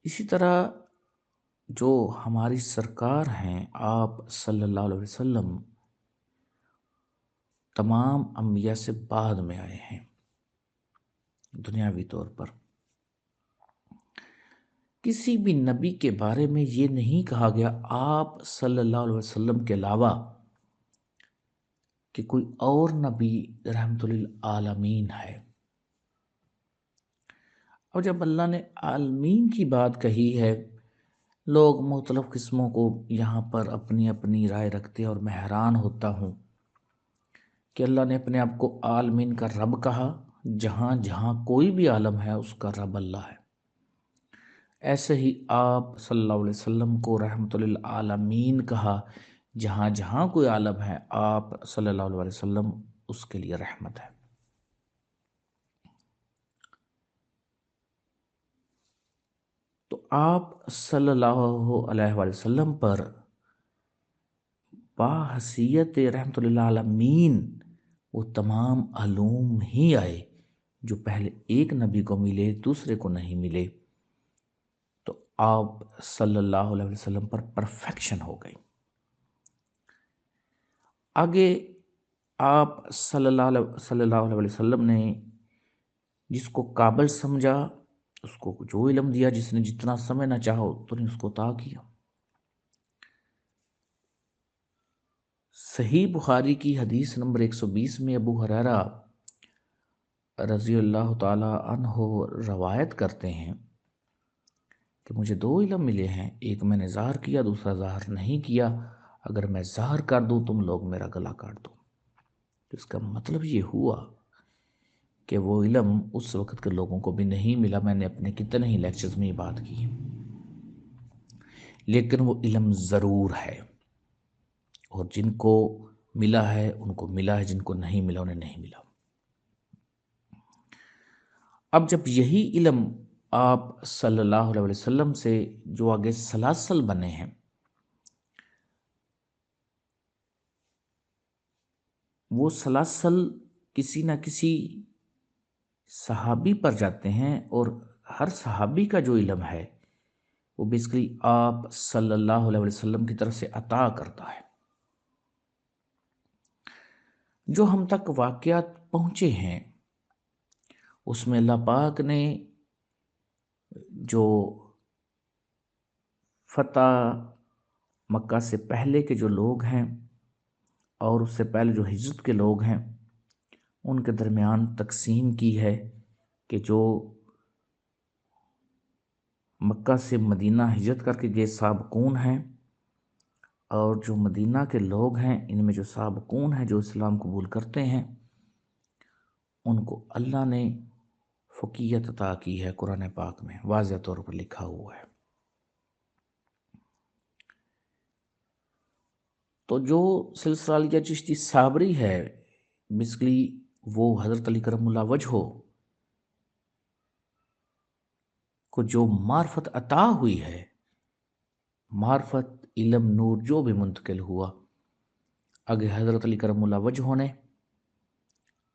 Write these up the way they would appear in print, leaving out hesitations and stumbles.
اسی طرح جو ہماری سرکار ہیں آپ صلی اللہ علیہ وسلم تمام انبیاء سے بعد میں آئے ہیں دنیاوی طور پر۔ کسی بھی نبی کے بارے میں یہ نہیں کہا گیا آپ صلی اللہ علیہ وسلم کے علاوہ کہ کوئی اور نبی رحمت للعالمین ہے۔ اور جب اللہ نے عالمین کی بات کہی ہے، لوگ مختلف قسموں کو یہاں پر اپنی اپنی رائے رکھتے ہیں، اور میں حیران ہوتا ہوں کہ اللہ نے اپنے آپ کو عالمین کا رب کہا۔ جہاں جہاں کوئی بھی عالم ہے اس کا رب اللہ ہے، ایسے ہی آپ صلی اللہ علیہ وسلم کو رحمت للعالمین کہا۔ جہاں جہاں کوئی عالم ہے آپ صلی اللہ علیہ وسلم اس کے لیے رحمت ہے۔ تو آپ صلی اللہ علیہ وسلم پر باحثیت رحمت للعالمین وہ تمام علوم ہی آئے جو پہلے ایک نبی کو ملے، دوسرے کو نہیں ملے۔ تو آپ صلی اللہ علیہ وسلم پر پرفیکشن ہو گئی۔ آگے آپ صلی اللہ علیہ وسلم نے جس کو قابل سمجھا اس کو جو علم دیا، جس نے جتنا سمجھنا چاہو تو نے اس کو عطا کیا۔ صحیح بخاری کی حدیث نمبر 120 میں ابو ہریرہ رضی اللہ تعالی عنہ روایت کرتے ہیں کہ مجھے دو علم ملے ہیں، ایک میں نے ظاہر کیا، دوسرا ظاہر نہیں کیا۔ اگر میں ظاہر کر دوں تم لوگ میرا گلا کاٹ دو۔ تو اس کا مطلب یہ ہوا کہ وہ علم اس وقت کے لوگوں کو بھی نہیں ملا۔ میں نے اپنے کتنے ہی لیکچرز میں یہ بات کی، لیکن وہ علم ضرور ہے، اور جن کو ملا ہے ان کو ملا ہے، جن کو نہیں ملا انہیں نہیں ملا۔ اب جب یہی علم آپ صلی اللہ علیہ وسلم سے جو آگے سلاسل بنے ہیں، وہ سلاسل کسی نہ کسی صحابی پر جاتے ہیں، اور ہر صحابی کا جو علم ہے وہ بیسکلی آپ صلی اللہ علیہ وسلم کی طرف سے عطا کرتا ہے۔ جو ہم تک واقعات پہنچے ہیں اس میں اللہ پاک نے جو فتح مکہ سے پہلے کے جو لوگ ہیں اور اس سے پہلے جو ہجرت کے لوگ ہیں ان کے درمیان تقسیم کی ہے کہ جو مکہ سے مدینہ ہجرت کر کے گئے سابقون ہیں، اور جو مدینہ کے لوگ ہیں ان میں جو سابقون ہیں جو اسلام قبول کرتے ہیں ان کو اللہ نے فقیہت عطا کی ہے۔ قرآن پاک میں واضح طور پر لکھا ہوا ہے۔ تو جو سلسلہ علیہ چشتی صابری ہے، بیسکلی وہ حضرت علی کرم اللہ وجہہ کو جو معرفت عطا ہوئی ہے، معرفت علم نور جو بھی منتقل ہوا، آگے حضرت علی کرم اللہ وجہہ نے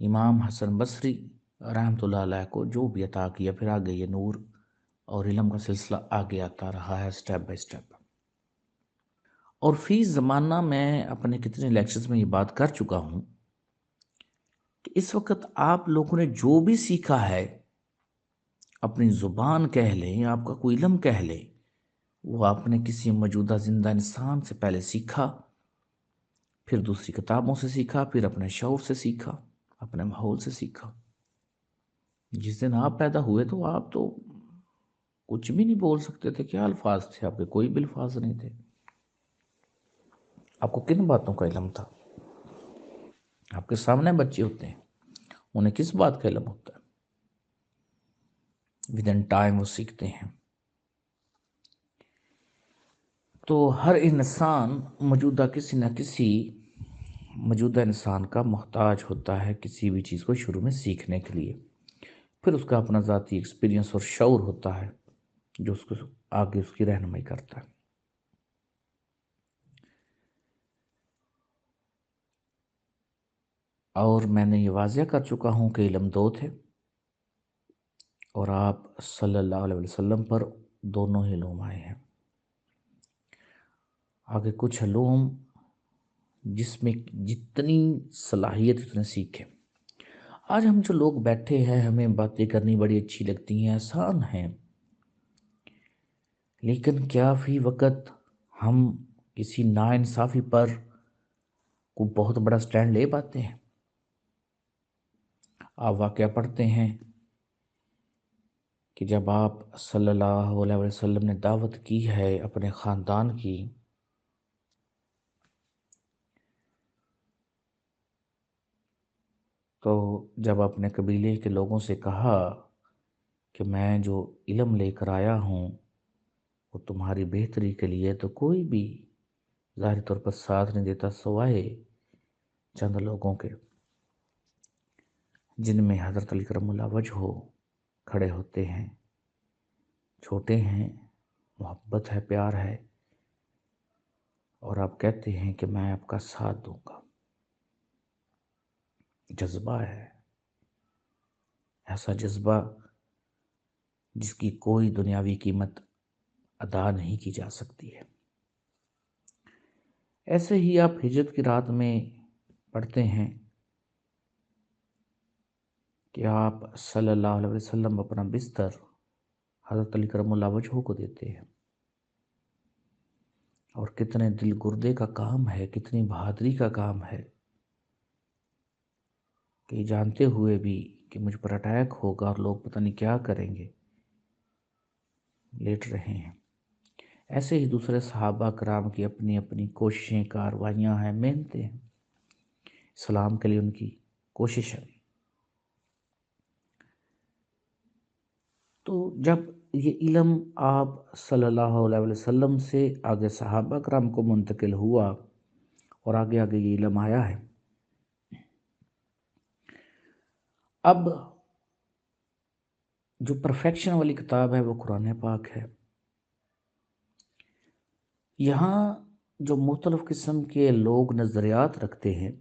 امام حسن بصری رحمۃ اللہ علیہ کو جو بھی عطا کیا، پھر آگے یہ نور اور علم کا سلسلہ آگے آتا رہا ہے سٹیپ بائی سٹیپ۔ اور فی زمانہ میں اپنے کتنے لیکچرز میں یہ بات کر چکا ہوں کہ اس وقت آپ لوگوں نے جو بھی سیکھا ہے، اپنی زبان کہہ لیں، آپ کا کوئی علم کہہ لیں، وہ آپ نے کسی موجودہ زندہ انسان سے پہلے سیکھا، پھر دوسری کتابوں سے سیکھا، پھر اپنے شعور سے سیکھا، اپنے ماحول سے سیکھا۔ جس دن آپ پیدا ہوئے تو آپ تو کچھ بھی نہیں بول سکتے تھے، کیا الفاظ تھے آپ کے؟ کوئی بھی الفاظ نہیں تھے۔ آپ کو کن باتوں کا علم تھا؟ آپ کے سامنے بچے ہوتے ہیں، انہیں کس بات کا علم ہوتا ہے؟ ودن ٹائم وہ سیکھتے ہیں۔ تو ہر انسان موجودہ کسی نہ کسی موجودہ انسان کا محتاج ہوتا ہے کسی بھی چیز کو شروع میں سیکھنے کے لیے، پھر اس کا اپنا ذاتی ایکسپیرینس اور شعور ہوتا ہے جو اس کو آگے اس کی رہنمائی کرتا ہے۔ اور میں نے یہ واضح کر چکا ہوں کہ علم دو تھے، اور آپ صلی اللہ علیہ وسلم پر دونوں ہی علوم آئے ہیں۔ آگے کچھ علوم جس میں جتنی صلاحیت اتنے سیکھیں۔ آج ہم جو لوگ بیٹھے ہیں، ہمیں باتیں کرنی بڑی اچھی لگتی ہیں، آسان ہیں، لیکن کیا فی وقت ہم کسی ناانصافی پر کو بہت بڑا سٹینڈ لے پاتے ہیں؟ آپ واقعہ پڑھتے ہیں کہ جب آپ صلی اللہ علیہ وسلم نے دعوت کی ہے اپنے خاندان کی، تو جب اپنے قبیلے کے لوگوں سے کہا کہ میں جو علم لے کر آیا ہوں وہ تمہاری بہتری کے لیے، تو کوئی بھی ظاہری طور پر ساتھ نہیں دیتا سوائے چند لوگوں کے، جن میں حضرت علی کرم اللہ وجہ کھڑے ہوتے ہیں، چھوٹے ہیں، محبت ہے، پیار ہے، اور آپ کہتے ہیں کہ میں آپ کا ساتھ دوں گا۔ جذبہ ہے، ایسا جذبہ جس کی کوئی دنیاوی قیمت ادا نہیں کی جا سکتی ہے۔ ایسے ہی آپ ہجرت کی رات میں پڑھتے ہیں کہ آپ صلی اللہ علیہ وسلم اپنا بستر حضرت علی کرم اللہ وجہ کو دیتے ہیں، اور کتنے دل گردے کا کام ہے، کتنی بہادری کا کام ہے کہ جانتے ہوئے بھی کہ مجھ پر اٹیک ہوگا اور لوگ پتہ نہیں کیا کریں گے، لیٹ رہے ہیں۔ ایسے ہی دوسرے صحابہ کرام کی اپنی اپنی کوششیں، کاروائیاں ہیں، محنتیں ہیں، اسلام کے لیے ان کی کوشش ہے۔ تو جب یہ علم آپ صلی اللہ علیہ وسلم سے آگے صحابہ کرام کو منتقل ہوا اور آگے آگے یہ علم آیا ہے، اب جو پرفیکشن والی کتاب ہے وہ قرآن پاک ہے۔ یہاں جو مختلف قسم کے لوگ نظریات رکھتے ہیں،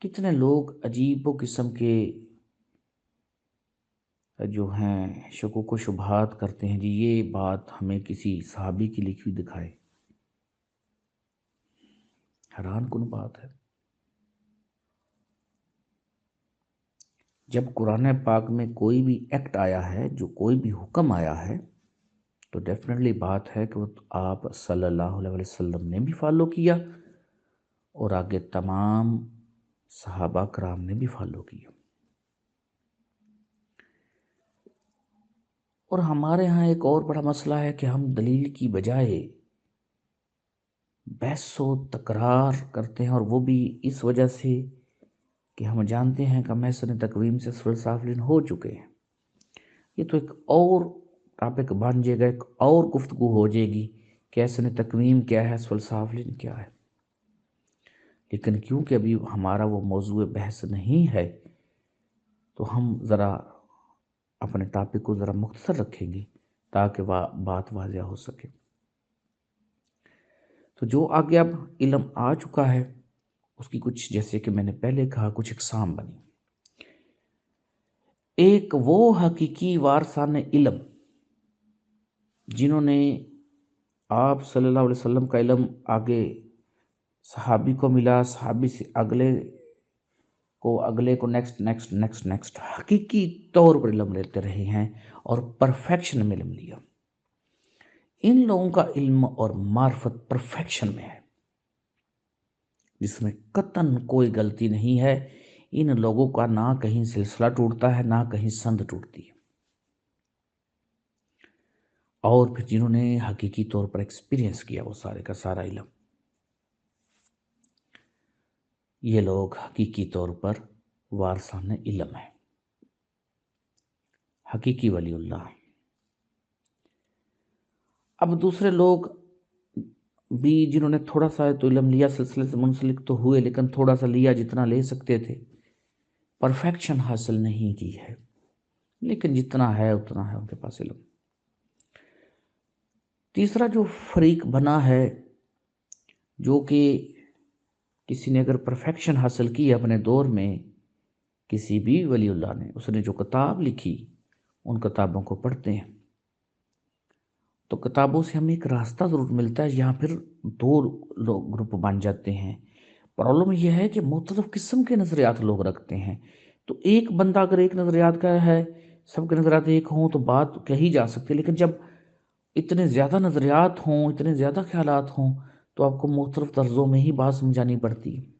کتنے لوگ عجیب و قسم کے جو ہیں شکوک و شبہات کرتے ہیں، جی یہ بات ہمیں کسی صحابی کی لکھی ہوئی دکھائے۔ حیران کن بات ہے، جب قرآن پاک میں کوئی بھی ایکٹ آیا ہے، جو کوئی بھی حکم آیا ہے، تو ڈیفینیٹلی بات ہے کہ وہ آپ صلی اللہ علیہ وسلم نے بھی فالو کیا اور آگے تمام صحابہ کرام نے بھی فالو کیا۔ اور ہمارے ہاں ایک اور بڑا مسئلہ ہے کہ ہم دلیل کی بجائے بحث و تکرار کرتے ہیں، اور وہ بھی اس وجہ سے کہ ہم جانتے ہیں کہ محسن تقویم سے فلسافلین ہو چکے ہیں۔ یہ تو ایک اور ٹاپک بن جائے گا، ایک اور گفتگو ہو جائے گی کہ احسن تقویم کیا ہے، فلسافلین کیا ہے، لیکن کیونکہ ابھی ہمارا وہ موضوع بحث نہیں ہے تو ہم ذرا اپنے ٹاپک کو ذرا مختصر رکھیں گے تاکہ بات واضح ہو سکے۔ تو جو آگے اب علم آ چکا ہے اس کی کچھ، جیسے کہ میں نے پہلے کہا، کچھ اقسام بنی۔ ایک وہ حقیقی وارثان علم جنہوں نے آپ صلی اللہ علیہ وسلم کا علم آگے صحابی کو ملا، صحابی سے اگلے کو نیکسٹ حقیقی طور پر علم لیتے رہے ہیں اور پرفیکشن میں علم لیا۔ ان لوگوں کا علم اور معرفت پرفیکشن میں ہے، جس میں قطعاً کوئی غلطی نہیں ہے۔ ان لوگوں کا نہ کہیں سلسلہ ٹوٹتا ہے، نہ کہیں سند ٹوٹتی ہے۔ اور پھر جنہوں نے حقیقی طور پر ایکسپیرینس کیا وہ سارے کا سارا علم، یہ لوگ حقیقی طور پر وارثان علم ہے، حقیقی ولی اللہ۔ اب دوسرے لوگ بھی جنہوں نے تھوڑا سا تو علم لیا، سلسلے سے منسلک تو ہوئے، لیکن تھوڑا سا لیا جتنا لے سکتے تھے، پرفیکشن حاصل نہیں کی ہے، لیکن جتنا ہے اتنا ہے ان کے پاس علم۔ تیسرا جو فریق بنا ہے، جو کہ کسی نے اگر پرفیکشن حاصل کی اپنے دور میں، کسی بھی ولی اللہ نے، اس نے جو کتاب لکھی ان کتابوں کو پڑھتے ہیں، تو کتابوں سے ہمیں ایک راستہ ضرور ملتا ہے، یہاں پھر دو لوگ گروپ بن جاتے ہیں۔ پرابلم یہ ہے کہ مختلف قسم کے نظریات لوگ رکھتے ہیں، تو ایک بندہ اگر ایک نظریات کا ہے، سب کے نظریات ایک ہوں تو بات کہی جا سکتی ہے، لیکن جب اتنے زیادہ نظریات ہوں، اتنے زیادہ خیالات ہوں، تو آپ کو مختلف طرزوں میں ہی بات سمجھانی پڑتی ہے۔